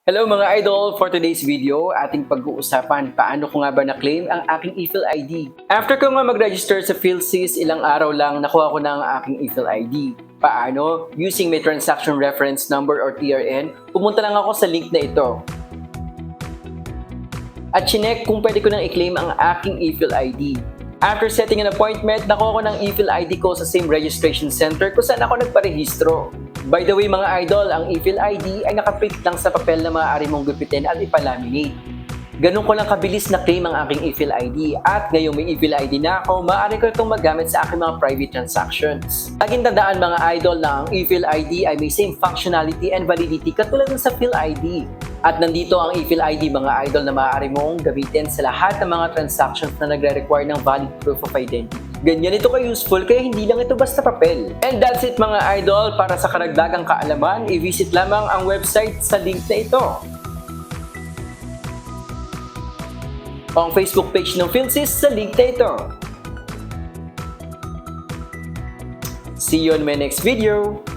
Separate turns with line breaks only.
Hello mga idol! For today's video, ating pag-uusapan paano ko nga ba na-claim ang aking ePhil ID. After ko nga mag-register sa PhilSys, ilang araw lang nakuha ko na ang aking ePhil ID. Paano? Using my transaction reference number or TRN, pumunta lang ako sa link na ito. At chinek kung pwede ko nang i-claim ang aking ePhil ID. After setting an appointment, nakuha ko ng ePhil ID ko sa same registration center kung saan ako nagparehistro. By the way mga idol, ang ePhil ID ay nakaprint lang sa papel na maaari mong gupitin at ipalaminate. Ganun ko lang kabilis na claim ang aking ePhil ID at ngayong may ePhil ID na ako, maaari ko itong magamit sa aking mga private transactions. Laging tandaan mga idol na ang ePhil ID ay may same functionality and validity katulad ng sa PhilID. At nandito ang ePhil ID mga idol na maaari mong gamitin sa lahat ng mga transactions na nagre-require ng valid proof of identity. Ganyan ito ka-useful kaya hindi lang ito basta papel. And that's it mga idol. Para sa karagdagang kaalaman, i-visit lamang ang website sa link na ito. O ang Facebook page ng PhilSys sa link na ito. See you on my next video!